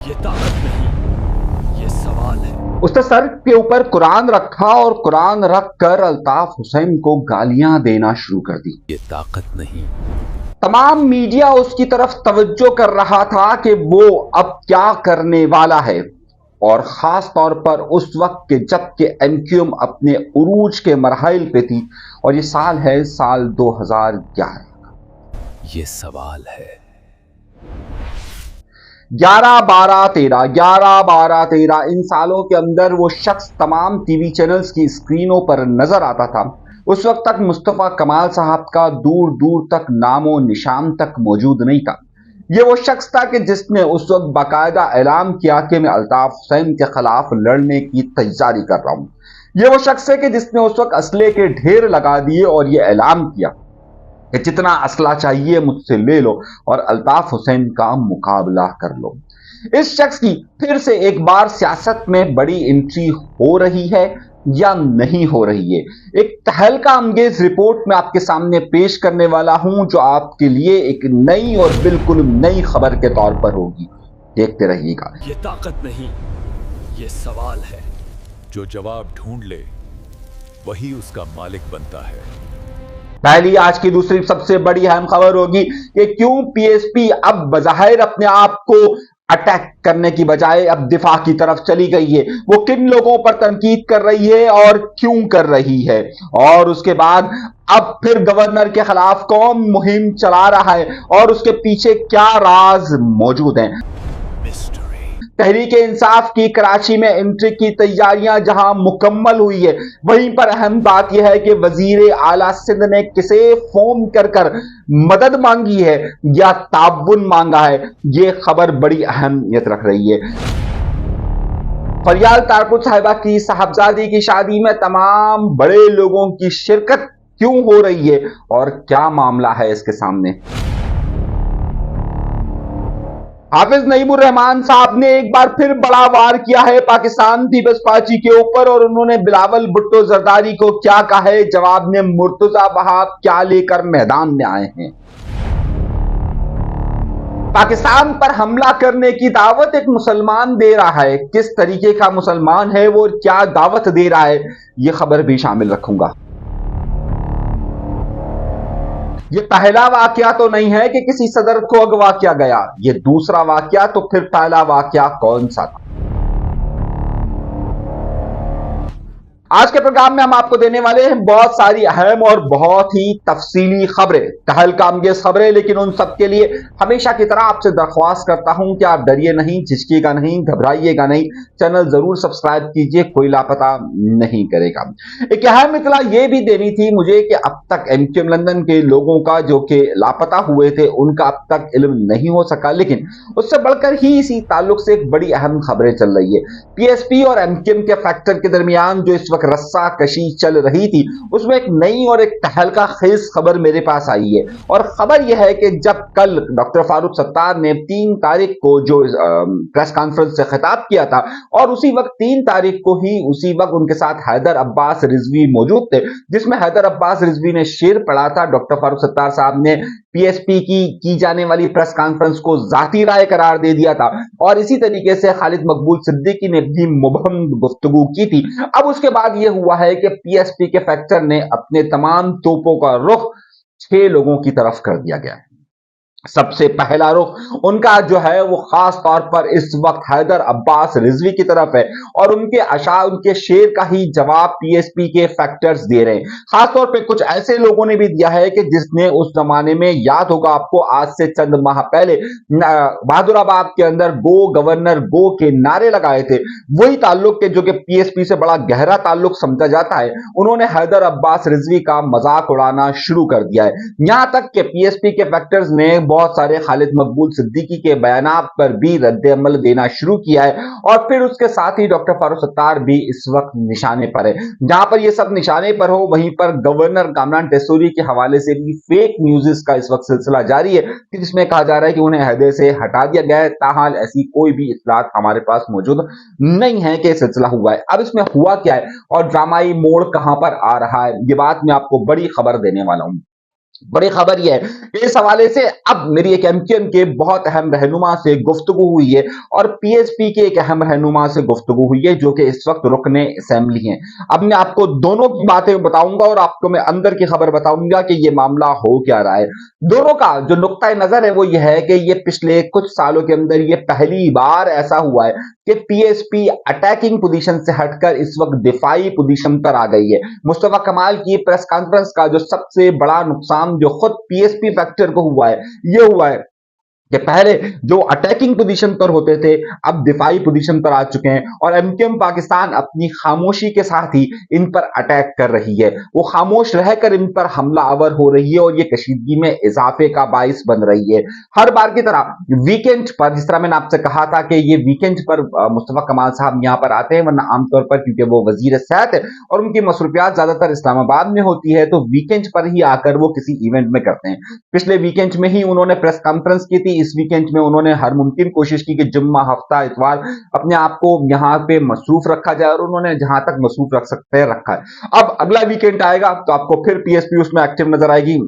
ये ताकत नहीं, ये सवाल है। उसने सर के ऊपर कुरान रखा और कुरान रख कर अल्ताफ हुसैन को गालियां देना शुरू कर दी। ये ताकत नहीं। तमाम मीडिया उसकी तरफ तवज्जो कर रहा था कि वो अब क्या करने वाला है, और खास तौर पर उस वक्त के जबकि एमक्यूएम अपने उरूज के मरहल पे थी, और ये साल है साल 2011। ये सवाल है। 11, 12, 13, 11, 12, 13 इन सालों के अंदर वो शख्स तमाम टीवी चैनल्स की स्क्रीनों पर नजर आता था। उस वक्त तक मुस्तफ़ा कमाल साहब का दूर दूर तक नामो निशान तक मौजूद नहीं था। ये वो शख्स था कि जिसने उस वक्त बाकायदा ऐलान किया कि मैं अल्ताफ हुसैन के खिलाफ लड़ने की तैयारी कर रहा हूं। ये वो शख्स है कि जिसने उस वक्त असले के ढेर लगा दिए और ये ऐलान किया कि जितना असला चाहिए मुझसे ले लो और अल्ताफ हुसैन का मुकाबला कर लो। इस शख्स की फिर से एक बार सियासत में बड़ी एंट्री हो रही है या नहीं हो रही है, एक तहलका अंगेज रिपोर्ट में आपके सामने पेश करने वाला हूं, जो आपके लिए एक नई और बिल्कुल नई खबर के तौर पर होगी। देखते रहिएगा। ये ताकत नहीं, ये सवाल है। जो जवाब ढूंढ ले वही उसका मालिक बनता है। पहली आज की दूसरी सबसे बड़ी अहम खबर होगी कि क्यों पीएसपी अब बज़ाहिर अपने आप को अटैक करने की बजाय अब दिफा की तरफ चली गई है। वो किन लोगों पर तनकीद कर रही है और क्यों कर रही है, और उसके बाद अब फिर गवर्नर के खिलाफ कौन मुहिम चला रहा है और उसके पीछे क्या राज मौजूद हैं। तहरीक इंसाफ की कराची में एंट्री की तैयारियां जहां मुकम्मल हुई है, वहीं पर अहम बात यह है कि वजीर आला सिंध ने किसे फोन कर कर मदद मांगी है या ताउन मांगा है, ये खबर बड़ी अहमियत रख रही है। फरियाल तारपुर साहिबा की साहबजादी की शादी में तमाम बड़े लोगों की शिरकत क्यों हो रही है और क्या मामला है इसके सामने। हाफिज नईमुर रहमान साहब ने एक बार फिर बड़ा वार किया है पाकिस्तान पीपल्स पार्टी के ऊपर, और उन्होंने बिलावल भुट्टो जरदारी को क्या कहा है, जवाब में मुर्तजा वहाब क्या लेकर मैदान में आए हैं। पाकिस्तान पर हमला करने की दावत एक मुसलमान दे रहा है, किस तरीके का मुसलमान है वो, क्या दावत दे रहा है, ये खबर भी शामिल रखूंगा। ये पहला वाकया तो नहीं है कि किसी सदर को अगवा किया गया, ये दूसरा वाकया, तो फिर पहला वाकया कौन सा था। आज के प्रोग्राम में हम आपको देने वाले हैं बहुत सारी अहम और बहुत ही तफसीली खबरें, तहलका अंगेज खबरें, लेकिन उन सब के लिए हमेशा की तरह आपसे दरख्वास्त करता हूं कि आप डरिए नहीं, झिझकिएगा नहीं, घबराइएगा नहीं, चैनल जरूर सब्सक्राइब कीजिए, कोई लापता नहीं करेगा। एक अहम इत्तला ये भी देनी थी मुझे कि अब तक एमक्यूएम लंदन के लोगों का जो कि लापता हुए थे उनका अब तक इल्म नहीं हो सका, लेकिन उससे बढ़कर ही इसी ताल्लुक से एक बड़ी अहम खबरें चल रही है। पीएसपी और एमक्यूएम के फैक्टर के दरमियान जो इस रस्सा कशी चल रही थी, उसमें एक नई और एक तहलका खेज खबर मेरे पास आई है, और खबर यह है कि जब कल डॉक्टर फारूक सत्तार ने 3 तारीख को जो प्रेस कॉन्फ्रेंस से खिताब किया था, और उसी वक्त 3 तारीख को ही उसी वक्त उनके साथ हैदर अब्बास रिजवी मौजूद थे, जिसमें हैदर अब्बास रिजवी ने शेर पढ़ा था। डॉक्टर फारूक सत्तार साहब ने पीएसपी की जाने वाली प्रेस कॉन्फ्रेंस को जाती राय करार दे दिया था, और इसी तरीके से खालिद मकबूल सिद्दीकी ने भी मुबहम गुफ्तगू की थी। अब उसके बाद यह हुआ है कि पीएसपी के फैक्टर ने अपने तमाम तोपों का रुख 6 लोगों की तरफ कर दिया गया है। सबसे पहला रुख उनका जो है वो खास तौर पर इस वक्त हैदर अब्बास रिजवी की तरफ है, और उनके शेर का ही जवाब पीएसपी के फैक्टर्स दे रहे हैं। खास तौर पे कुछ ऐसे लोगों ने भी दिया है कि जिसने उस जमाने में, याद होगा आपको, आज से चंद माह पहले बहादुराबाद के अंदर गो गवर्नर गो के नारे लगाए थे, वही ताल्लुक के जो कि पीएसपी से बड़ा गहरा ताल्लुक समझा जाता है, उन्होंने हैदर अब्बास रिजवी का मजाक उड़ाना शुरू कर दिया है। यहां तक कि पीएसपी के फैक्टर्स ने बहुत सारे खालिद मकबूल सिद्दीकी के बयानात पर भी रद्द-ए-अमल देना शुरू किया है, और फिर उसके साथ ही डॉक्टर फारूक सत्तार भी इस वक्त निशाने पर है। जहां पर ये सब निशाने पर हो, वहीं पर गवर्नर कामरान टेसूरी के हवाले से भी फेक न्यूज़ का इस वक्त सिलसिला जारी है, जिसमें कहा जा रहा है कि उन्हें अहदे से हटा दिया गया है। ताहाल ऐसी कोई भी इत्तलात हमारे पास मौजूद नहीं है कि सिलसिला हुआ है। अब इसमें हुआ क्या है और ड्रामाई मोड़ कहां पर आ रहा है, ये बात मैं आपको बड़ी खबर देने वाला हूं। बड़ी खबर यह है कि इस हवाले से अब मेरी एक एमक्यूएम के बहुत अहम रहनुमा से गुफ्तगू हुई है और पीएसपी के एक अहम रहनुमा से गुफ्तगू हुई है जो कि इस वक्त रुकने असेंबली हैं। अब मैं आपको दोनों की बातें बताऊंगा और आपको मैं अंदर की खबर बताऊंगा कि ये मामला हो क्या रहा है। दोनों का जो नुक्ता नजर है वो यह है कि ये पिछले कुछ सालों के अंदर ये पहली बार ऐसा हुआ है कि पीएसपी अटैकिंग पोजीशन से हटकर इस वक्त दिफाई पोजीशन पर आ गई है। मुस्तफा कमाल की प्रेस कॉन्फ्रेंस का जो सबसे बड़ा नुकसान जो खुद पीएसपी फैक्टर को हुआ है ये हुआ है कि पहले जो अटैकिंग पोजीशन पर होते थे अब दिफाई पोजीशन पर आ चुके हैं और एमक्यूएम पाकिस्तान अपनी खामोशी के साथ ही इन पर अटैक कर रही है। वो खामोश रहकर इन पर हमला आवर हो रही है और ये कशीदगी में इजाफे का बाइस बन रही है। हर बार की तरह वीकेंड पर, जिस तरह मैंने आपसे कहा था कि ये वीकेंड पर मुस्तफा कमाल साहब यहां पर आते हैं, वरना आमतौर पर क्योंकि वो वजीर सेहत है और उनकी मसरूफियात ज्यादातर इस्लामाबाद में होती है तो वीकेंड पर ही आकर वो किसी इवेंट में करते हैं। पिछले वीकेंड में ही उन्होंने प्रेस कॉन्फ्रेंस की थी। इस वीकेंड में उन्होंने हर मुमकिन कोशिश की कि जुम्मा, हफ्ता, इतवार अपने आप को यहाँ पे मसरूफ रखा जाए और उन्होंने जहां तक मसरूफ रख सकते हैं रखा है। अब अगला वीकेंड आएगा तो आपको फिर पीएसपी उसमें एक्टिव नजर आएगी।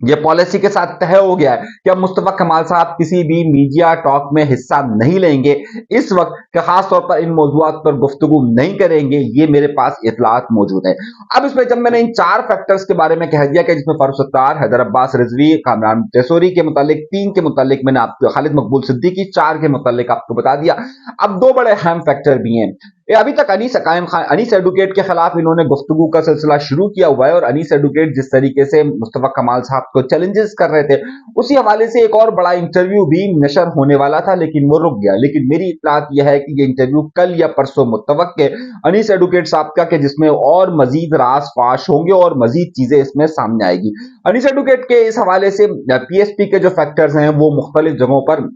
ये पॉलिसी के साथ तय हो गया है कि अब मुस्तफा कमाल साहब किसी भी मीडिया टॉक में हिस्सा नहीं लेंगे इस वक्त, कि खास तौर पर इन मौजूआत पर गुफ्तगू नहीं करेंगे। ये मेरे पास इतलात मौजूद है। अब इसमें जब मैंने इन 4 फैक्टर्स के बारे में कह दिया कि जिसमें फारूक सत्तार, हैदर अब्बास रिजवी, कामरान टेसोरी के मुतालिक 3 के मुतालिक मैंने आपको, खालिद मकबूल सिद्दीकी 4 के मुतालिक आपको बता दिया। अब 2 बड़े अहम फैक्टर भी हैं। अभी तक अनीस एडवोकेट के खिलाफ इन्होंने गुफ्तगू का सिलसिला शुरू किया हुआ है और अनीस एडवोकेट जिस तरीके से मुस्तफा कमाल साहब को चैलेंजेस कर रहे थे उसी हवाले से एक और बड़ा इंटरव्यू भी नशर होने वाला था लेकिन वो रुक गया। लेकिन मेरी इत्तलात यह है कि ये इंटरव्यू कल या परसों मुतवक्के अनीस एडवोकेट साहब का, कि जिसमें और मजीद राज फाश होंगे और मजीद चीजें इसमें सामने आएगी। अनीस एडवोकेट के इस हवाले से पीएसपी के जो फैक्टर्स हैं वो मुख्तलिफ जगहों पर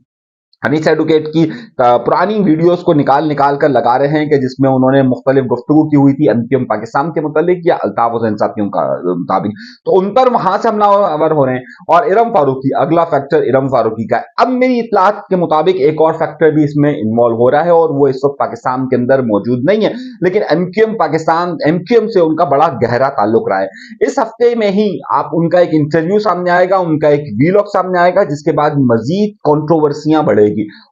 अनीस एडवोकेट की पुरानी वीडियोस को निकाल कर लगा रहे हैं कि जिसमें उन्होंने मुख्तलिफ गुफ्तगू की हुई थी एमक्यूएम पाकिस्तान के मुतालिक या अल्ताफ हुसैन साथियों का मुताबिक, तो उन पर वहां से हमलावर हो रहे हैं। और इरम फारूकी, अगला फैक्टर इरम फारूकी का है। अब मेरी इत्तलात के मुताबिक एक और फैक्टर भी इसमें इन्वॉल्व हो रहा है और वो इस वक्त पाकिस्तान के अंदर मौजूद नहीं है लेकिन एमक्यूएम से उनका बड़ा गहरा ताल्लुक रहा है। इस हफ्ते में ही आप उनका एक इंटरव्यू सामने आएगा, उनका एक वीलॉग सामने आएगा जिसके बाद मजीद कॉन्ट्रोवर्सियां बढ़ेगी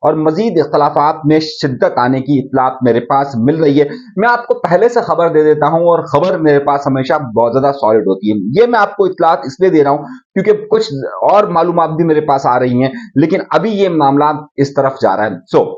और मजीद इख्तलाफात में शिद्दत आने की इत्तलात मेरे पास मिल रही है। मैं आपको पहले से खबर दे देता हूं और खबर मेरे पास हमेशा बहुत ज्यादा सॉलिड होती है। ये मैं आपको इत्तलात इसलिए दे रहा हूं क्योंकि कुछ और मालूमात भी मेरे पास आ रही हैं लेकिन अभी ये मामला इस तरफ जा रहा है।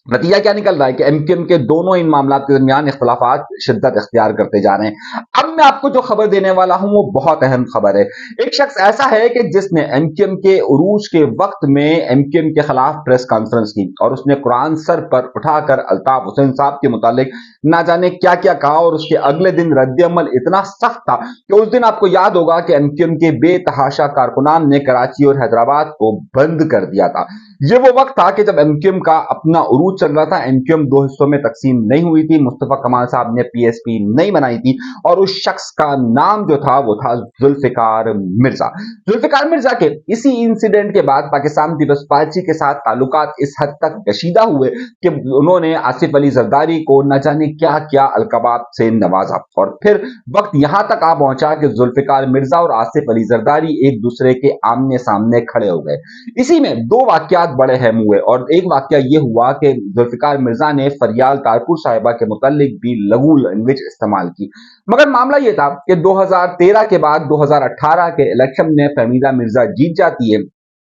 नतीजा क्या निकल रहा है कि एमक्यूएम के दोनों इन मामलात के दरमियान इख्तलाफात शिद्दत इख्तियार करते जा रहे हैं। अब मैं आपको जो खबर देने वाला हूं वो बहुत अहम खबर है। एक शख्स ऐसा है कि जिसने एमक्यूएम के उरूज के वक्त में एमक्यूएम के खिलाफ प्रेस कॉन्फ्रेंस की और उसने कुरान सर पर उठाकर अल्ताफ हुसैन साहब के मुतालिक ना जाने क्या क्या कहा और उसके अगले दिन रद्द-ए-अमल इतना सख्त था कि उस दिन आपको याद होगा कि एमक्यूएम के बेतहाशा कारकुनान ने कराची और हैदराबाद को बंद कर दिया था। ये वो वक्त था कि जब एमक्यूएम का अपना उरूज चल रहा था। एमक्यूएम 2 हिस्सों में तकसीम नहीं हुई थी, मुस्तफा कमाल साहब ने पीएसपी नहीं बनाई थी और उस शख्स का नाम जो था वो था जुल्फिकार मिर्जा। जुल्फिकार मिर्जा के इसी इंसिडेंट के बाद पाकिस्तान पीपल्स पार्टी के साथ ताल्लुकात इस हद तक कशीदा हुए कि उन्होंने आसिफ अली जरदारी को न जाने क्या क्या अलकबात से नवाजा और फिर वक्त यहां तक आ पहुंचा कि जुल्फिकार मिर्जा और आसिफ अली जरदारी एक दूसरे के आमने सामने खड़े हो गए। इसी में 2 वाकयात बड़े अहम हुए और एक वाकया यह हुआ कि जुल्फिकार मिर्जा ने फरियाल तारपुर साहिबा के मुतालिक भी लघु लैंग्वेज इस्तेमाल की। मगर मामला यह था कि 2013 के बाद 2018 के इलेक्शन में फहमीदा मिर्जा जीत जाती है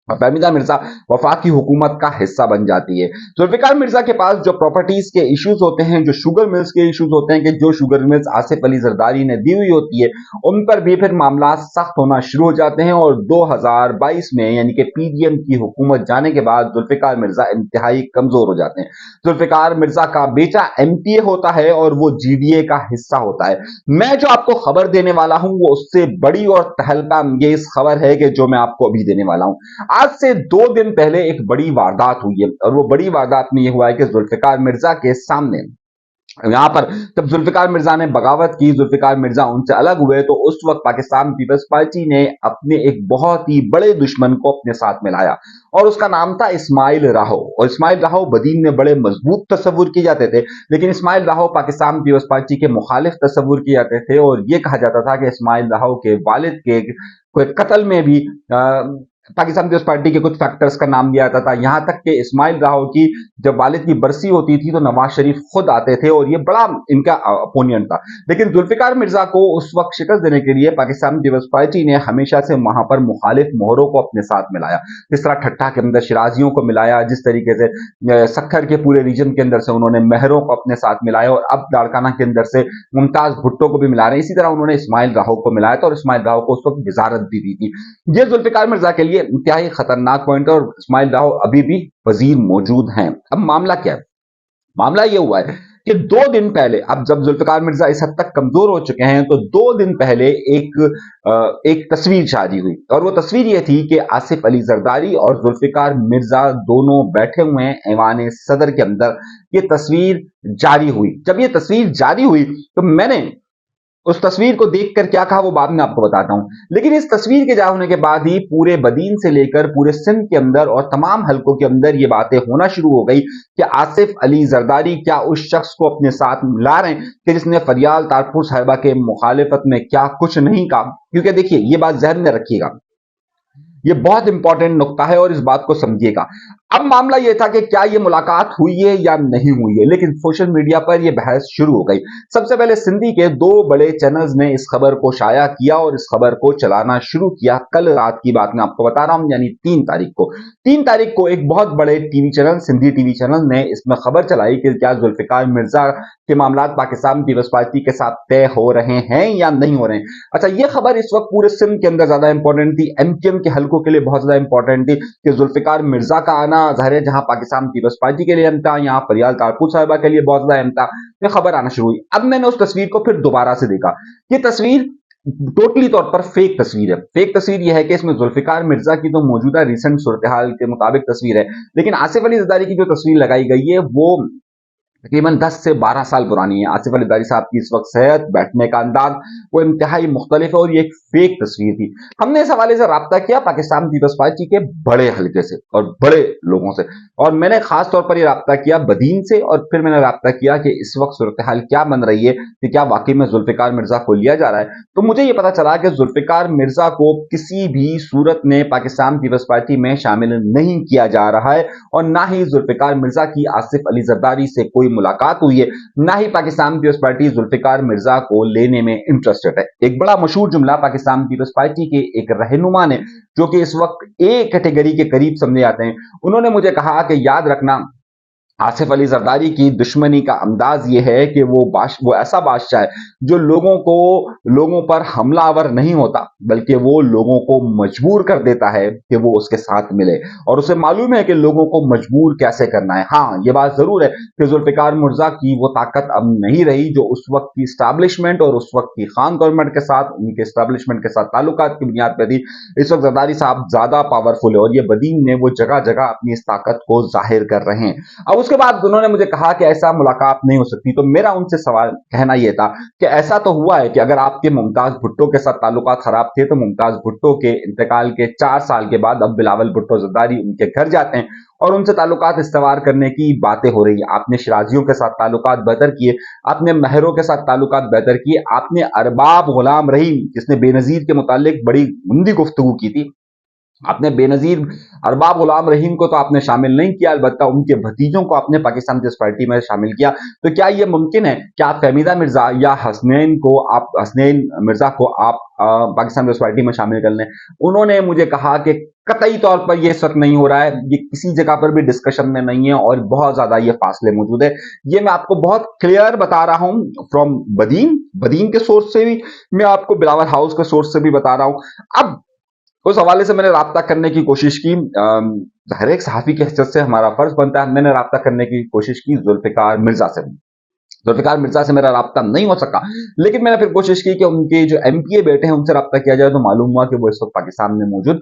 और फहमीदा मिर्जा वफाकी हुकूमत का हिस्सा बन जाती है। जुल्फिकार मिर्जा के पास जो प्रॉपर्टीज के इश्यूज होते हैं, जो शुगर मिल्स के इश्यूज होते हैं कि जो शुगर मिल्स आसिफ अली जरदारी ने दी हुई होती है उन पर भी फिर मामला सख्त होना शुरू हो जाते हैं और 2022 में यानी कि पीडीएम की हुकूमत जाने के बाद जुल्फिकार मिर्जा इंतहाई कमजोर हो जाते हैं। जुल्फिकार मिर्जा का बेटा एमपीए होता है और वो जीडीए का हिस्सा होता है। मैं जो आपको खबर देने वाला हूं वो उससे बड़ी और तहलका अंगेज खबर है कि जो मैं आपको अभी देने वाला हूं। आज से 2 दिन पहले एक बड़ी वारदात हुई है और वो बड़ी वारदात में यह हुआ है कि जुल्फिकार मिर्जा के सामने यहाँ पर जब जुल्फिकार मिर्जा ने बगावत की, जुल्फिकार मिर्जा उनसे अलग हुए, तो उस वक्त पाकिस्तान पीपल्स पार्टी ने अपने एक बहुत ही बड़े दुश्मन को अपने साथ मिलाया और उसका नाम था इस्माइल राहो। और इस्माइल राहो बदीन में बड़े मजबूत तस्वुर किए जाते थे, लेकिन इस्माइल राहो पाकिस्तान पीपल्स पार्टी के मुखालिफ तस्वुर किए जाते थे और ये कहा जाता था कि इस्माइल राहो के वालिद के कोई कत्ल में भी पाकिस्तान पीपल्स पार्टी के कुछ फैक्टर्स का नाम दिया जाता था। यहां तक कि इस्माइल राहो की जब वालिद की बरसी होती थी तो नवाज शरीफ खुद आते थे और ये बड़ा इनका अपोनेंट था। लेकिन जुल्फिकार मिर्जा को उस वक्त शिकस्त देने के लिए पाकिस्तान पीपल्स पार्टी ने हमेशा से वहां पर मुखालिफ मोहरों को अपने साथ मिलाया। जिस तरह ठट्टा के अंदर शिराजियों को मिलाया, जिस तरीके से सक्खर के पूरे रीजन के अंदर से उन्होंने मेहरों को अपने साथ मिलाया और अब लाड़काना के अंदर से मुमताज भुट्टो को भी मिला रहे हैं, इसी तरह उन्होंने इस्माइल राहो को मिलाया था और इस्माइल राहो को उस वक्त वजारत भी दी थी। ये जुल्फिकार मिर्जा के लिए इंतहाई खतरनाक पॉइंट है और इस्माइल राहो अभी भी वजीर मौजूद हैं। अब मामला क्या है? मामला ये हुआ है कि 2 दिन पहले, अब जब जुल्फिकार मिर्जा इस हद तक कमजोर हो चुके हैं, तो 2 दिन पहले एक तस्वीर जारी हुई और वो तस्वीर ये थी कि आसिफ अली जरदारी और जुल्फिकार मिर्जा दोनों बैठे हुए हैं ऐवान सदर के अंदर। ये तस्वीर जारी हुई। जब ये तस्वीर जारी हुई तो मैंने उस तस्वीर को देखकर क्या कहा वो बाद में आपको बताता हूं, लेकिन इस तस्वीर के जारी होने के बाद ही पूरे बदीन से लेकर पूरे सिंध के अंदर और तमाम हलकों के अंदर ये बातें होना शुरू हो गई कि आसिफ अली जरदारी क्या उस शख्स को अपने साथ मिला रहे हैं कि जिसने फरियाल तारपुर साहिबा के मुखालिफत में क्या कुछ नहीं कहा। क्योंकि देखिए, ये बात जहन में रखिएगा, ये बहुत इंपॉर्टेंट नुक्ता है और इस बात को समझिएगा। अब मामला यह था कि क्या ये मुलाकात हुई है या नहीं हुई है, लेकिन सोशल मीडिया पर यह बहस शुरू हो गई। सबसे पहले सिंधी के 2 बड़े चैनल्स ने इस खबर को शाया किया और इस खबर को चलाना शुरू किया। कल रात की बात मैं आपको बता रहा हूं, यानी 3 तारीख को। 3 तारीख को एक बहुत बड़े TV channel, Sindhi TV channel ने इसमें खबर चलाई कि क्या जुल्फिकार मिर्जा के मामला पाकिस्तान पीपल्स पार्टी के साथ तय हो रहे हैं या नहीं हो रहे हैं। अच्छा, ये खबर इस वक्त पूरे सिंध के अंदर ज्यादा इंपॉर्टेंट थी, एमकेएम के हलकों के लिए बहुत ज्यादा इंपॉर्टेंट थी कि जुल्फिकार मिर्जा का आना जाहिर है जहां पाकिस्तान पीपल्स पार्टी के लिए अहम था, यहां फरियाल तारपुर साहिबा के लिए बहुत ज्यादा अहम था। ये खबर आना शुरू हुई। अब मैंने उस तस्वीर को फिर दोबारा से देखा। ये तस्वीर टोटली तौर पर फेक तस्वीर है। फेक तस्वीर यह है कि इसमें जुल्फिकार मिर्जा की तो मौजूदा रिसेंट सूरत हाल के मुताबिक तस्वीर है, लेकिन आसिफ अली जरदारी की जो तस्वीर लगाई गई है वो तकरीबन 10 से 12 साल पुरानी है। आसिफ अली जरदारी साहब की इस वक्त सेहत, बैठने का अंदाज वो इंतहाई मुख्तलिफ है और ये एक फेक तस्वीर थी। हमने इस हवाले से राब्ता किया पाकिस्तान पीपल्स पार्टी के बड़े हल्के से और बड़े लोगों से, और मैंने खास तौर पर ये राब्ता किया बदीन से, और फिर मैंने राब्ता किया कि इस वक्त सूरत हाल क्या बन रही है कि क्या वाकई में जुल्फिकार मिर्जा को लिया जा रहा है। तो मुझे ये पता चला कि जुल्फिकार मिर्जा को किसी भी सूरत में पाकिस्तान पीपल्स पार्टी में शामिल नहीं किया जा रहा है और ना ही जुल्फिकार मिर्जा की आसिफ अली जरदारी से कोई मुलाकात हुई है, ना ही पाकिस्तान पीपल्स पार्टी जुल्फिकार मिर्जा को लेने में इंटरेस्टेड है। एक बड़ा मशहूर जुमला पाकिस्तान पीपल्स पार्टी के एक रहनुमा ने, जो कि इस वक्त ए कैटेगरी के करीब समझे जाते हैं, उन्होंने मुझे कहा कि याद रखना आसिफ अली जरदारी की दुश्मनी का अंदाज ये है कि वो ऐसा बादशाह है जो लोगों पर हमलावर नहीं होता, बल्कि वो लोगों को मजबूर कर देता है कि वो उसके साथ मिले, और उसे मालूम है कि लोगों को मजबूर कैसे करना है। हाँ, ये बात जरूर है कि जुल्फिकार मिर्जा की वो ताकत अब नहीं रही जो उस वक्त की स्टैब्लिशमेंट और उस वक्त की खान गवर्नमेंट के साथ, उनके स्टैब्लिशमेंट के साथ ताल्लुकात की बुनियाद पर थी। इस वक्त जरदारी साहब ज्यादा पावरफुल है और ये बदीन ने वो जगह जगह अपनी इस ताकत को जाहिर कर रहे हैं। अब उसके बाद उन्होंने मुझे कहा कि ऐसा मुलाकात नहीं हो सकती, तो मेरा उनसे सवाल कहना यह था कि ऐसा तो हुआ है कि अगर आपके मुमताज भुट्टो के साथ ताल्लुकात खराब थे तो मुमताज भुट्टो के इंतकाल के 4 साल के बाद अब बिलावल भुट्टो जरदारी उनके घर जाते हैं और उनसे ताल्लुकात इस्तवार करने की बातें हो रही है। आपने शिराजियों के साथ ताल्लुकात बेहतर किए, आपने महरों के साथ ताल्लुकात बेहतर किए, आपने अरबाब गुलाम रहीम जिसने बेनजीर के मुतालिक बड़ी उमदी गुफ्तगू की थी, आपने बेनजीर अरबाब गुलाम रहीम को तो आपने शामिल नहीं किया, अलबत्ता उनके भतीजों को आपने पाकिस्तान पीपल्स पार्टी में शामिल किया। तो क्या यह मुमकिन है कि आप फहमीदा मिर्जा या हसनैन मिर्जा को आप पाकिस्तान पीपल्स पार्टी में शामिल कर लें? उन्होंने मुझे कहा कि कतई तौर पर यह सख्त नहीं हो रहा है, ये किसी जगह पर भी डिस्कशन में नहीं है और बहुत ज्यादा ये फासले मौजूद है। ये मैं आपको बहुत क्लियर बता रहा हूं फ्रॉम बदीन के सोर्स से भी, मैं आपको बिलावल हाउस के सोर्स से भी बता रहा हूं। अब उस हवाले से मैंने राब्ता करने की कोशिश की, हर एक सहाफी की हैसियत से हमारा फर्ज बनता है, मैंने राब्ता करने की कोशिश की जुल्फिकार मिर्जा से। जुल्फिकार मिर्जा से मेरा राब्ता नहीं हो सका, लेकिन मैंने फिर कोशिश की कि उनके जो एमपीए बेटे हैं उनसे राब्ता किया जाए, तो मालूम हुआ कि वो इस वक्त पाकिस्तान में मौजूद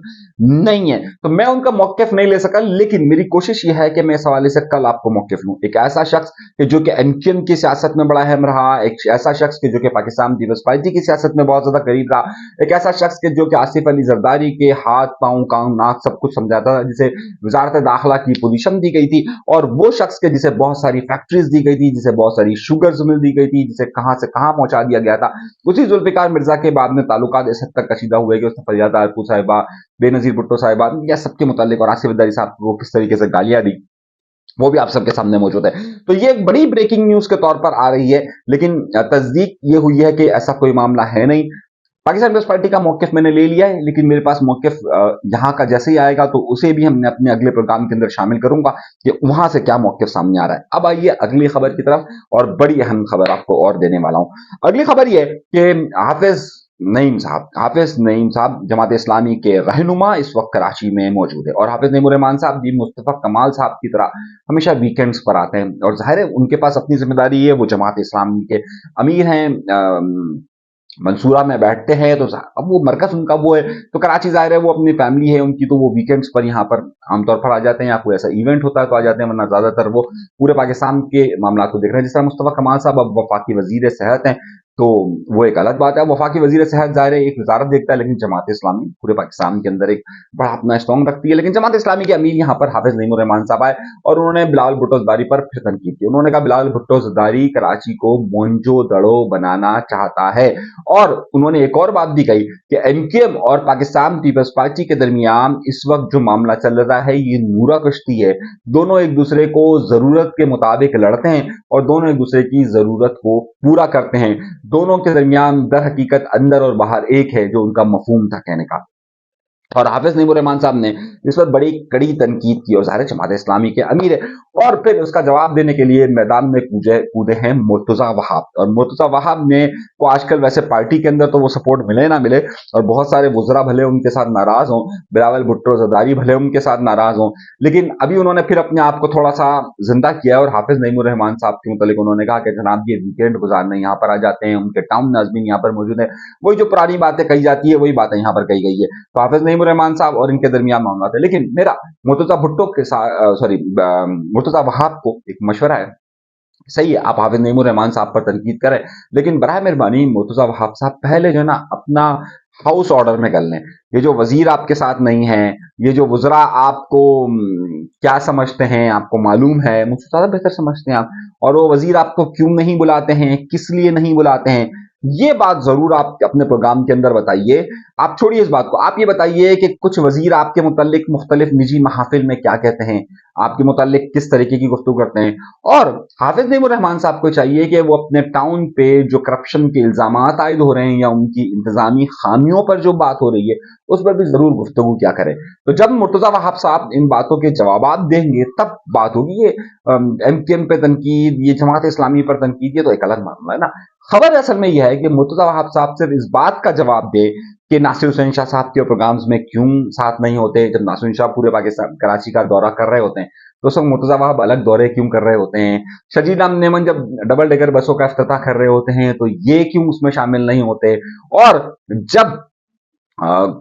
नहीं है। तो मैं उनका मौक़िफ़ नहीं ले सका, लेकिन मेरी कोशिश ये है कि मैं इस हवाले से कल आपको मौक़िफ़ लूं। एक ऐसा शख्स कि जो कि एमक्यूएम की सियासत में बड़ा अहम रहा, एक ऐसा शख्स कि जो कि पाकिस्तान पीपल्स पार्टी की सियासत में बहुत ज्यादा करीब रहा, एक ऐसा शख्स कि जो कि आसिफ अली जरदारी के हाथ पांव कान नाक सब कुछ समझाता था, जिसे वजारत दाखिला की पोजीशन दी गई थी, और वो शख्स के जिसे बहुत सारी फैक्ट्रीज दी गई थी, जिसे बहुत सारी शुगर मिल दी गई थी, जिसे कहां से कहां पहुंचा दिया गया था, उसी जुल्फिकार मिर्जा के बाद में ताल्लुकात इस हद तक कशीदा हुए कि उसने फरियाद आरकू साहिबा, बेनजीर भुट्टो साहिबा या सबके मुतालिक, और आसिफ अली साहब को किस तरीके से गालियां दी, वो भी आप सबके सामने मौजूद है। तो ये एक बड़ी ब्रेकिंग न्यूज के तौर पर आ रही है, लेकिन तस्दीक ये हुई है कि ऐसा कोई मामला है नहीं। पाकिस्तान पीपल्स पार्टी का मौकिफ मैंने ले लिया है, लेकिन मेरे पास मौकिफ यहाँ का जैसे ही आएगा तो उसे भी हमने अपने अगले प्रोग्राम के अंदर शामिल करूंगा कि वहां से क्या मौकिफ सामने आ रहा है। अब आइए अगली खबर की तरफ, और बड़ी अहम खबर आपको और देने वाला हूं। अगली खबर यह कि हाफिज नईम साहब जमात इस्लामी के रहनुमा इस वक्त कराची में मौजूद है, और हाफिज नईम रहमान साहब भी मुस्तफा कमाल साहब की तरह हमेशा वीकेंड्स पर आते हैं, और जाहिर है उनके पास अपनी जिम्मेदारी है, वो जमात इस्लामी के अमीर हैं, मंसूरा में बैठते हैं, तो अब वो मरकज उनका वो है, तो कराची जाहिर है वो अपनी फैमिली है उनकी, तो वो वीकेंड्स पर यहाँ पर आमतौर पर आ जाते हैं, या कोई ऐसा इवेंट होता है तो आ जाते हैं, वरना ज्यादातर वो पूरे पाकिस्तान के मामला को देख रहे हैं। जिस तरह मुस्तफा कमाल साहब अब वफाकी वजीर सेहत हैं, तो वो एक अलग बात है। वफाकी वजीर सेहत जाहिर है एक वजारत देखता है, लेकिन जमात इस्लामी पूरे पाकिस्तान के अंदर एक बड़ा अपना स्ट्रॉन्ग रखती है। लेकिन जमात इस्लामी के अमीर यहाँ पर हाफिज नईम रहमान साहब आए, और उन्होंने बिलावल भुट्टो ज़रदारी पर फिर तनकीद की। उन्होंने कहा बिलावल भुट्टो ज़रदारी कराची को मोहनजो दड़ो बनाना चाहता है, और उन्होंने एक और बात भी कही कि एमक्यूएम और पाकिस्तान पीपल्स पार्टी के दरमियान इस वक्त जो मामला चल रहा है ये नूरा कश्ती है, दोनों एक दूसरे को जरूरत के मुताबिक लड़ते हैं और दोनों एक दूसरे की जरूरत को पूरा करते हैं, दोनों के दरमियान दर हकीकत अंदर और बाहर एक है, जो उनका मफहूम था कहने का। और हाफिज नईम रहमान साहब ने इस पर बड़ी कड़ी तनकीद की, और ज़ाहिर जमात इस्लामी के अमीर है, और फिर उसका जवाब देने के लिए मैदान में कूदे हैं मुर्तजा वहाब। और मुर्तजा वहाब ने को आजकल वैसे पार्टी के अंदर तो वो सपोर्ट मिले ना मिले, और बहुत सारे वुज़रा भले उनके साथ नाराज हों, बिलावल भुट्टो ज़रदारी भले उनके साथ नाराज हों, लेकिन अभी उन्होंने फिर अपने आप को थोड़ा सा जिंदा किया, और हाफिज नईम रहमान साहब के मुतालिक उन्होंने कहा कि जनाब ये वीकेंड गुजारने यहाँ पर आ जाते हैं, उनके टाउन नाज़मीन यहाँ पर मौजूद है, वही जो पुरानी बातें कही जाती है वही बातें यहाँ पर कही गई है। तो हाफिज नईम रहमान साहब और इनके दरमियान मामला था, लेकिन मेरा मुर्तजा भुट्टो के साथ मुर्तजा वहाब को एक मशवरा है, सही है आप हाफिज नईम रहमान साहब पर तनकीद करें, लेकिन बराए मेहरबानी मुर्तजा वहाब साहब पहले जो ना अपना हाउस ऑर्डर में कर लें। ये जो वजीर आपके साथ नहीं है, ये जो वुजरा आपको क्या समझते हैं, आपको मालूम है, मुझसे ज्यादा बेहतर समझते हैं आप, और वो वजीर आपको क्यों नहीं बुलाते हैं, किस लिए नहीं बुलाते हैं, ये बात जरूर आप अपने प्रोग्राम के अंदर बताइए। आप छोड़िए इस बात को, आप ये बताइए कि कुछ वजीर आपके मुतालिक मुख्तलिफ निजी महाफिल में क्या कहते हैं, आपके मुतालिक किस तरीके की गुफ्तगू करते हैं। और हाफिज नईम रहमान साहब को चाहिए कि वो अपने टाउन पे जो करप्शन के इल्जामात आयद हो रहे हैं या उनकी इंतजामी खामियों पर जो बात हो रही है उस पर भी जरूर गुफ्तगू क्या करें। तो जब मुर्तजा वहाब साहब इन बातों के जवाब देंगे तब बात होगी। ये एमक्यूएम पे तनकीद, ये जमात इस्लामी पर तनकीद, ये तो एक अलग मामला है ना। खबर असल में यह है कि मुर्तजा वहाब साहब सिर्फ इस बात का जवाब दे कि नासिर हुसैन शाह साहब के प्रोग्राम्स में क्यों साथ नहीं होते, जब नासिर हुसैन शाह पूरे पाकिस्तान कराची का दौरा कर रहे होते हैं तो सब मुर्तजा वहाब अलग दौरे क्यों कर रहे होते हैं, शजीद मेमन जब डबल डेकर बसों का इफ्तिताह कर रहे होते हैं तो ये क्यों उसमें शामिल नहीं होते, और जब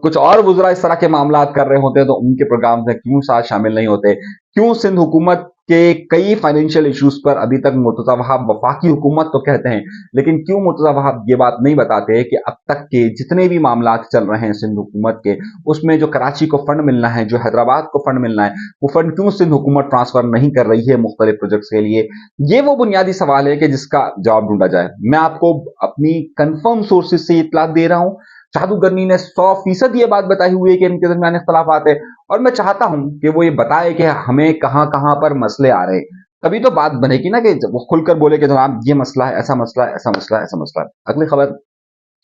कुछ और वुज़रा इस तरह के मामला कर रहे होते हैं तो उनके प्रोग्राम में क्यों साथ शामिल नहीं होते, क्यों सिंध हुकूमत के कई फाइनेंशियल इश्यूज पर अभी तक मुर्तजा वहाब वफाकी हुकूमत तो कहते हैं, लेकिन क्यों मुर्तजा वहाब ये बात नहीं बताते कि अब तक के जितने भी मामला चल रहे हैं सिंध हुकूमत के, उसमें जो कराची को फंड मिलना है, जो हैदराबाद को फंड मिलना है, वो फंड क्यों सिंध हुकूमत ट्रांसफर नहीं कर रही है मुख्तलिफ प्रोजेक्ट्स के लिए। ये वो बुनियादी सवाल है कि जिसका जवाब ढूंढा जाए। मैं आपको अपनी कंफर्म सोर्सेज से इत्तला दे रहा हूं, जादूगरनी ने 100% ये बात बताई हुई है कि इनके दरमियान इख्तलाफात है, और मैं चाहता हूं कि वो ये बताए कि हमें कहां कहां पर मसले आ रहे हैं, तभी तो बात बनेगी ना कि वो खुलकर बोले कि जनाब ये मसला है, ऐसा मसला है, ऐसा मसला है, ऐसा मसला है। अगली खबर,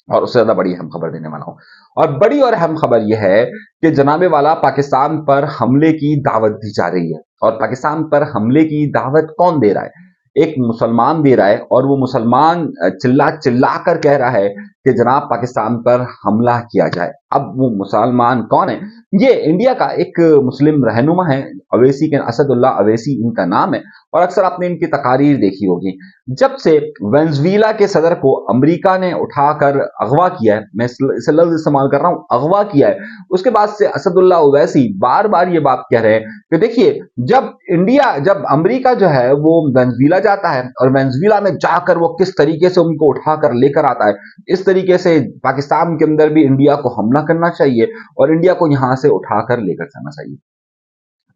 और उससे ज्यादा बड़ी अहम खबर देने वाला हूं, और बड़ी और अहम खबर यह है कि जनाबे वाला पाकिस्तान पर हमले की दावत दी जा रही है। और पाकिस्तान पर हमले की दावत कौन दे रहा है? ایک مسلمان دے رہا ہے اور وہ مسلمان چلا چلا کر کہہ رہا ہے کہ جناب پاکستان پر حملہ کیا جائے. اب وہ مسلمان کون ہے؟ یہ انڈیا کا ایک مسلم رہنما ہے, اویسی کے, اسد اللہ اویسی ان کا نام ہے, اور اکثر آپ نے ان کی تقاریر دیکھی ہوگی. جب سے وینزویلا کے صدر کو امریکہ نے اٹھا کر اغوا کیا ہے, میں اسے لفظ استعمال کر رہا ہوں, اغوا کیا ہے, اس کے بعد سے اسد اللہ اویسی بار بار یہ بات کہہ رہے ہیں کہ دیکھیے جب امریکہ جو ہے وہ وینزویلا جاتا ہے اور وینزویلا میں جا کر وہ کس طریقے سے ان کو اٹھا کر لے کر آتا ہے, اس طریقے سے پاکستان کے اندر بھی انڈیا کو حملہ کرنا چاہیے اور انڈیا کو یہاں سے اٹھا کر لے کر جانا چاہیے.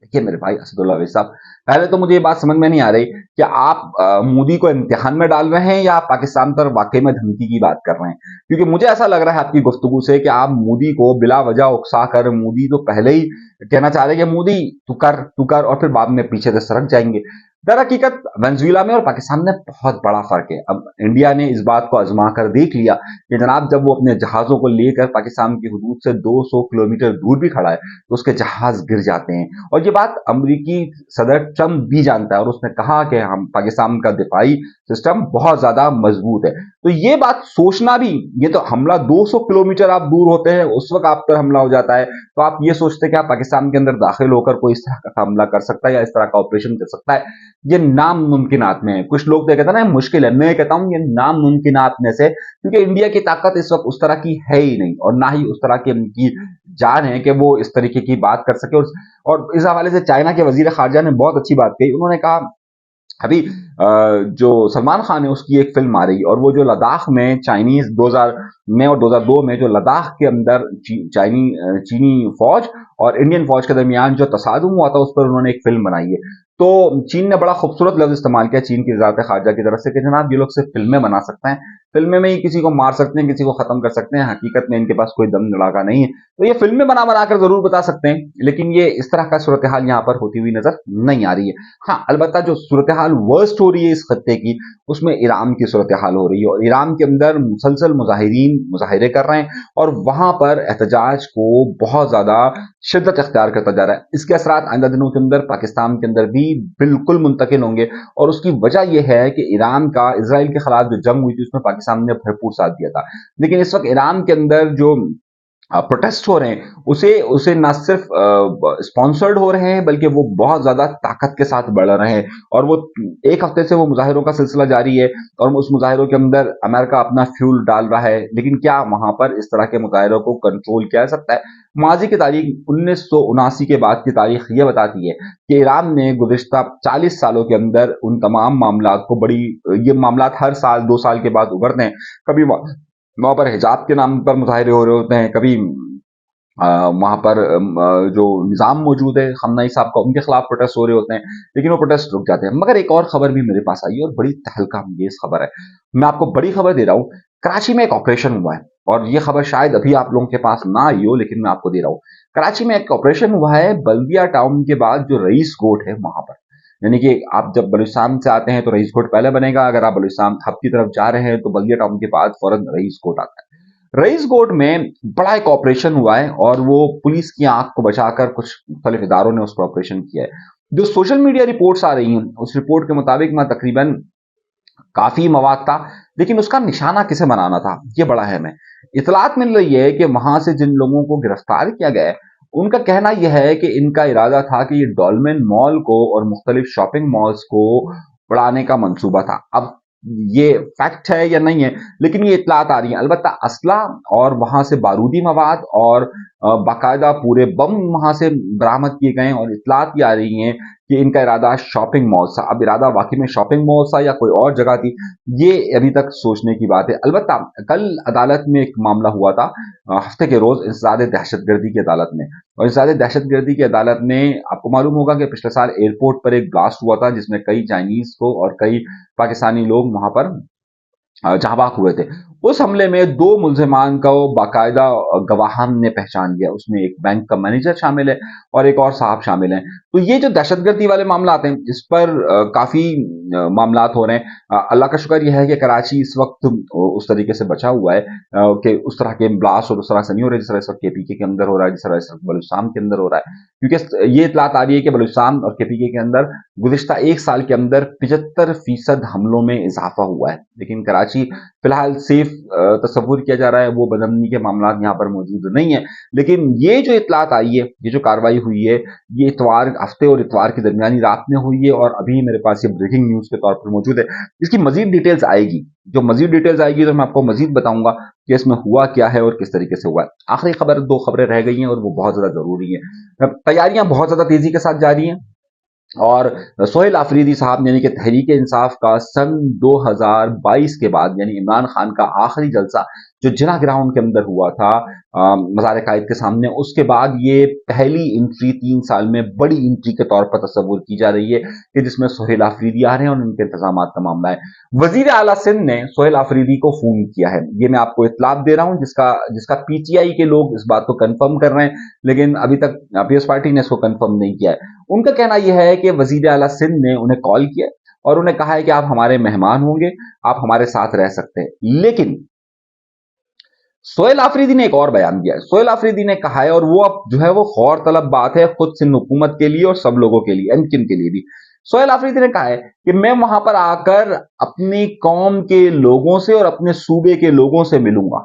دیکھیے میرے بھائی اسد اللہ اویسی صاحب, پہلے تو مجھے یہ بات سمجھ میں نہیں آ رہی کہ آپ مودی کو امتحان میں ڈال رہے ہیں یا آپ پاکستان پر واقعی میں دھمکی کی بات کر رہے ہیں, کیونکہ مجھے ایسا لگ رہا ہے آپ کی گفتگو سے کہ آپ مودی کو بلا وجہ اکسا کر, مودی تو پہلے ہی کہنا چاہ رہے ہیں کہ مودی تو کر اور پھر بعد میں پیچھے سے سرک جائیں گے. در حقیقت وینزویلا میں اور پاکستان میں بہت بڑا فرق ہے. اب انڈیا نے اس بات کو آزما کر دیکھ لیا کہ جناب جب وہ اپنے جہازوں کو لے کر پاکستان کی حدود سے 200 کلومیٹر دور بھی کھڑا ہے تو اس کے جہاز گر جاتے ہیں, اور یہ بات امریکی صدر ٹرمپ بھی جانتا ہے, اور اس نے کہا کہ ہم پاکستان کا دفاعی سسٹم بہت زیادہ مضبوط ہے. تو یہ بات سوچنا بھی, یہ تو حملہ 200 کلومیٹر آپ دور ہوتے ہیں اس وقت آپ پر حملہ ہو جاتا ہے, تو آپ یہ سوچتے کہ آپ پاکستان کے اندر داخل ہو کر کوئی اس طرح کا حملہ کر سکتا ہے یا اس طرح کا آپریشن کر سکتا ہے, یہ ناممکنات میں ہے. کچھ لوگ تو کہتے ہیں نا مشکل ہے, میں کہتا ہوں یہ ناممکنات میں سے, کیونکہ انڈیا کی طاقت اس وقت اس طرح کی ہے ہی نہیں, اور نہ ہی اس طرح کی ان کی جان ہے کہ وہ اس طریقے کی بات کر سکے. اور اس حوالے سے چائنا کے وزیر خارجہ نے بہت اچھی بات کہی. انہوں نے کہا ابھی جو سلمان خان ہے اس کی ایک فلم آ رہی, اور وہ جو لداخ میں چائنیز 2000 میں اور 2002 میں جو لداخ کے اندر چینی فوج اور انڈین فوج کے درمیان جو تصادم ہوا تھا اس پر انہوں نے ایک فلم بنائی ہے. تو چین نے بڑا خوبصورت لفظ استعمال کیا چین کی وزارت خارجہ کی طرف سے کہ جناب یہ لوگ صرف فلمیں بنا سکتے ہیں, فلمیں میں ہی کسی کو مار سکتے ہیں, کسی کو ختم کر سکتے ہیں, حقیقت میں ان کے پاس کوئی دم دھڑاکا نہیں ہے. تو یہ فلمیں بنا کر ضرور بتا سکتے ہیں, لیکن یہ اس طرح کا صورتحال یہاں پر ہوتی ہوئی نظر نہیں آ رہی ہے. ہاں البتہ جو صورتحال ورسٹ ہو رہی ہے اس خطے کی, اس میں ایران کی صورتحال ہو رہی ہے, اور ایران کے اندر مسلسل مظاہرین مظاہرے کر رہے ہیں اور وہاں پر احتجاج کو بہت زیادہ شدت اختیار کرتا جا رہا ہے. اس کے اثرات آئندہ دنوں کے اندر پاکستان کے اندر بھی بالکل منتقل ہوں گے, اور اس کی وجہ یہ ہے کہ ایران کا اسرائیل کے خلاف جو جنگ ہوئی تھی اس میں پاکستان نے بھرپور ساتھ دیا تھا, لیکن اس وقت ایران کے اندر جو پروٹیسٹ ہو رہے ہیں اسے نہ صرف اسپانسرڈ ہو رہے ہیں بلکہ وہ بہت زیادہ طاقت کے ساتھ بڑھ رہے ہیں, اور وہ ایک ہفتے سے وہ مظاہروں کا سلسلہ جاری ہے, اور اس مظاہروں کے اندر امریکہ اپنا فیول ڈال رہا ہے. لیکن کیا وہاں پر اس طرح کے مظاہروں کو کنٹرول کیا جا سکتا ہے؟ ماضی کی تاریخ 1979 کے بعد کی تاریخ یہ بتاتی ہے کہ ایران نے گزشتہ 40 سالوں کے اندر ان تمام معاملات کو یہ معاملات ہر سال 2 سال کے بعد ابھرتے ہیں. کبھی وہاں پر حجاب کے نام پر مظاہرے ہو رہے ہوتے ہیں, کبھی وہاں پر جو نظام موجود ہے خامنہ ای صاحب کا ان کے خلاف پروٹیسٹ ہو رہے ہوتے ہیں, لیکن وہ پروٹیسٹ رک جاتے ہیں. مگر ایک اور خبر بھی میرے پاس آئی ہے اور بڑی تہلکہ انگیز خبر ہے, میں آپ کو بڑی خبر دے رہا ہوں. کراچی میں ایک آپریشن ہوا ہے, اور یہ خبر شاید ابھی آپ لوگوں کے پاس نہ آئی ہو, لیکن میں آپ کو دے رہا ہوں. کراچی میں ایک آپریشن ہوا ہے بلدیہ ٹاؤن کے بعد جو رئیس کوٹ ہے وہاں پر, یعنی کہ آپ جب بلوچستان سے آتے ہیں تو رئیس کوٹ پہلے بنے گا, اگر آپ بلوچستان ہب کی طرف جا رہے ہیں تو بلدیہ ٹاؤن کے بعد فوراً رئیس کوٹ آتا ہے. رئیس کوٹ میں بڑا ایک آپریشن ہوا ہے, اور وہ پولیس کی آنکھ کو بچا کر کچھ مختلف اداروں نے اس کو آپریشن کیا ہے. جو سوشل میڈیا رپورٹس آ رہی ہیں اس رپورٹ کے مطابق میں تقریباً کافی مواد تھا, لیکن اس کا نشانہ کسے بنانا تھا یہ بڑا اہم ہے. اطلاعات مل رہی ہے کہ وہاں سے جن لوگوں کو گرفتار کیا گیا ہے ان کا کہنا یہ ہے کہ ان کا ارادہ تھا کہ یہ ڈولمن مال کو اور مختلف شاپنگ مالز کو بڑھانے کا منصوبہ تھا. اب یہ فیکٹ ہے یا نہیں ہے, لیکن یہ اطلاعات آ رہی ہیں. البتہ اسلحہ اور وہاں سے بارودی مواد اور باقاعدہ پورے بم وہاں سے برآمد کیے گئے ہیں, اور اطلاعات یہ آ رہی ہیں کہ ان کا ارادہ شاپنگ مال تھا. اب ارادہ واقعی میں شاپنگ مال تھا یا کوئی اور جگہ تھی, یہ ابھی تک سوچنے کی بات ہے. البتہ کل عدالت میں ایک معاملہ ہوا تھا ہفتے کے روز انسداد دہشت گردی کی عدالت میں, اور انسداد دہشت گردی کی عدالت نے, آپ کو معلوم ہوگا کہ پچھلے سال ایئرپورٹ پر ایک بلاسٹ ہوا تھا جس میں کئی چائنیز کو اور کئی پاکستانی لوگ وہاں پر जहां बाग हुए थे। उस हमले में 2 मुल्ज़िमान को बाकायदा गवाहान ने पहचान लिया। उसमें एक बैंक का मैनेजर शामिल है और एक और साहब शामिल हैं। तो ये जो दहशतगर्दी वाले मामलात हैं, इस पर काफ़ी मामलात हो रहे हैं। अल्लाह का शुक्र ये है कि कराची इस वक़्त उस तरीके से बचा हुआ है कि उस तरह के ब्लास्ट और उस तरह से नहीं हो रहे जिस तरह इस वक़्त केपीके के अंदर हो रहा है, जिस तरह इस वक़्त बलूचिस्तान के अंदर हो रहा है। क्योंकि ये इत्तलात आ रही है कि बलूचिस्तान और केपीके के अंदर गुज़िश्ता 1 साल के अंदर 75% हमलों में इज़ाफ़ा हुआ है। लेकिन कराची फिलहाल सेफ तस्वुर किया जा रहा है, वो बदअमनी के मामलात यहाँ पर मौजूद नहीं है। लेकिन ये जो इत्तलात आई है, ये जो कार्रवाई हुई है, ये इतवार हफ्ते और इतवार की दरमियानी रात में हुई है और अभी मेरे पास ये ब्रेकिंग न्यूज़ के तौर पर मौजूद है। इसकी मजीद डिटेल्स आएगी। जो मजीद डिटेल्स आएगी तो मैं आपको मजीद बताऊंगा कि इसमें हुआ क्या है और किस तरीके से हुआ है। आखिरी खबर, 2 खबरें रह गई हैं और वो बहुत ज्यादा जरूरी है। तैयारियां बहुत ज्यादा तेजी के साथ जारी हैं और सोहेल आफरीदी साहब यानी कि तहरीक इंसाफ का सन 2022 के बाद यानी इमरान खान का आखिरी जलसा जो जिना ग्राउंड के अंदर हुआ था मज़ार कायद के सामने, उसके बाद ये पहली एंट्री 3 साल में बड़ी एंट्री के तौर पर तस्वुर की जा रही है कि जिसमें सोहेल आफरीदी आ रहे हैं और उनके इंतजाम का मामला है। वजीर आला सिंध ने सोहेल आफरीदी को फोन किया है। ये मैं आपको इतलात दे रहा हूं जिसका पीटीआई के लोग इस बात को कंफर्म कर रहे हैं, लेकिन अभी तक पीएस पार्टी ने इसको कंफर्म नहीं किया है। उनका कहना यह है कि वजीर आला सिंध ने उन्हें कॉल किया और उन्हें कहा है कि आप हमारे मेहमान होंगे, आप हमारे साथ रह सकते हैं। लेकिन सोहेल आफरीदी ने एक और बयान दिया है। सोहेल आफरीदी ने कहा है, और वो अब जो है वो गौर तलब बात है खुद सिंध हुकूमत के लिए और सब लोगों के लिए, एमकिन के लिए भी। सोहेल आफरीदी ने कहा है कि मैं वहां पर आकर अपनी कौम के लोगों से और अपने सूबे के लोगों से मिलूंगा।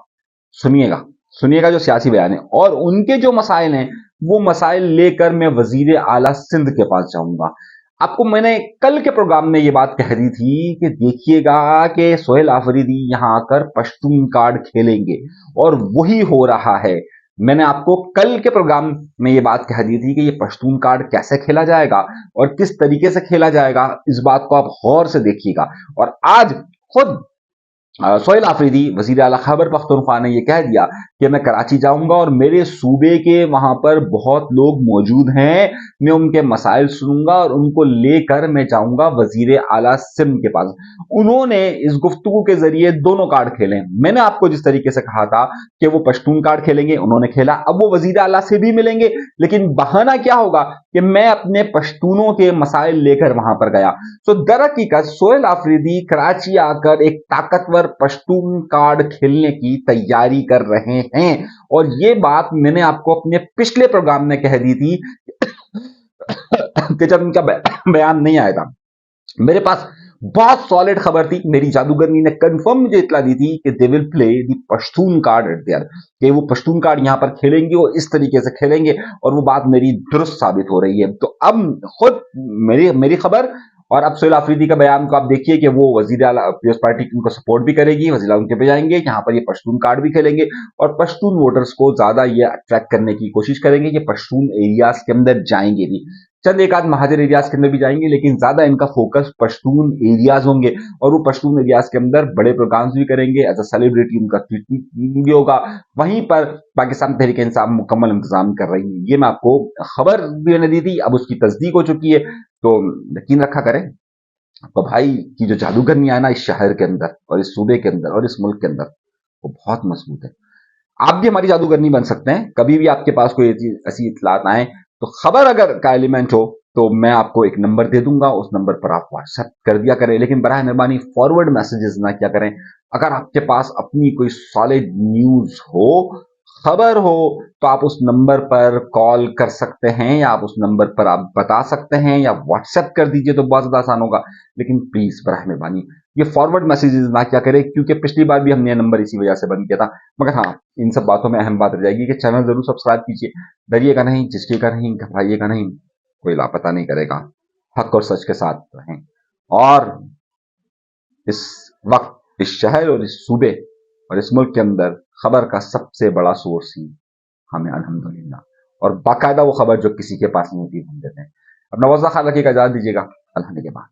सुनिएगा सुनिएगा जो सियासी बयान है, और उनके जो मसाइल हैं वो मसाइल लेकर मैं वजीर आला सिंध के पास जाऊंगा। आपको मैंने कल के प्रोग्राम में ये बात कह दी थी कि देखिएगा कि सोहेल आफरीदी यहां आकर पश्तून कार्ड खेलेंगे और वही हो रहा है। मैंने आपको कल के प्रोग्राम में ये बात कह दी थी कि ये पश्तून कार्ड कैसे खेला जाएगा और किस तरीके से खेला जाएगा, इस बात को आप गौर से देखिएगा। और आज खुद सोहेल आफरीदी वजीर आला खैबर पख्तूनख्वा ने यह कह दिया कि मैं कराची जाऊंगा और मेरे सूबे के वहां पर बहुत लोग मौजूद हैं, मैं उनके मसाइल सुनूंगा और उनको लेकर मैं जाऊंगा वजीर आला सिंध के पास। उन्होंने इस गुफ्तगू के जरिए दोनों कार्ड खेले। मैंने आपको जिस तरीके से कहा था कि वो पश्तून कार्ड खेलेंगे, उन्होंने खेला। अब वो वजीर आला से भी मिलेंगे, लेकिन बहाना क्या होगा कि मैं अपने पश्तूनों के मसाइल लेकर वहां पर गया। तो दरहकीकत सोहेल आफरीदी कराची आकर एक ताकतवर पश्तून कार्ड खेलने की तैयारी कर रहे हैं। और ये बात मैंने आपको अपने पिछले प्रोग्राम में कह दी थी कि जब इनका बयान नहीं आया था। मेरे पास बहुत सॉलिड खबर थी, मेरी जादूगरनी ने कंफर्म मुझे इतला दी थी कि they will play the Pashtun card eight there, कि वो पश्तून कार्ड यहां पर खेलेंगे और इस तरीके से खेलेंगे, और वो बात मेरी दुरुस्त साबित हो रही है। तो अब खुद मेरी खबर और अब सोहेल आफरीदी का बयान को आप देखिए कि वो वजीर आला पीएस पार्टी उनको सपोर्ट भी करेगी, वजीर आला उनके पे जाएंगे, यहाँ पर ये पश्तून कार्ड भी खेलेंगे और पश्तून वोटर्स को ज्यादा ये अट्रैक्ट करने की कोशिश करेंगे कि पश्तून एरियाज के अंदर जाएंगे भी। चंद एक आध महाजर एरियाज के अंदर भी जाएंगे, लेकिन ज्यादा इनका फोकस पश्तून एरियाज होंगे और वो पश्तून एरियाज के अंदर बड़े प्रोग्राम्स भी करेंगे। एज अ सेलिब्रिटी उनका ट्वीट भी होगा। वहीं पर पाकिस्तान तहरीक इंसाफ मुकम्मल इंतजाम कर रही है। ये मैं आपको खबर भी मैंने दी थी, अब उसकी तस्दीक हो चुकी है, तो यकीन रखा करें। तो भाई की जो जादूगरनी है ना इस शहर के अंदर और इस सूबे के अंदर और इस मुल्क के अंदर, वो बहुत मजबूत है। आप भी हमारी जादूगरनी बन सकते हैं। कभी भी आपके पास कोई ऐसी इतलात आए तो खबर अगर का एलिमेंट हो तो मैं आपको एक नंबर दे दूंगा, उस नंबर पर आप व्हाट्सएप कर दिया करें, लेकिन बराह मेहरबानी फॉरवर्ड मैसेजेस ना किया करें। अगर आपके पास अपनी कोई सॉलिड न्यूज हो, खबर हो, तो आप उस नंबर पर कॉल कर सकते हैं या आप उस नंबर पर आप बता सकते हैं या व्हाट्सएप कर दीजिए तो बहुत ज्यादा आसान होगा। लेकिन प्लीज बराह मेहरबानी ये फॉरवर्ड मैसेजेस ना क्या करें, क्योंकि पिछली बार भी हमने ये नंबर इसी वजह से बंद किया था। मगर हाँ, इन सब बातों में अहम बात रह जाएगी कि चैनल जरूर सब्सक्राइब कीजिए। डरिएगा नहीं, झिझकिएगा नहीं, घबराइएगा नहीं, कोई लापता नहीं करेगा। हक और सच के साथ रहें। और इस वक्त इस शहर और इस सूबे और इस मुल्क के अंदर खबर का सबसे बड़ा सोर्स ही हमें अल्हम्दुलिल्लाह, और बाकायदा वो खबर जो किसी के पास नहीं होती हम देते हैं। अपना वज़ा ख्याल रखिएगा, इजाज़त दीजिएगा। अल्लाह के बाद।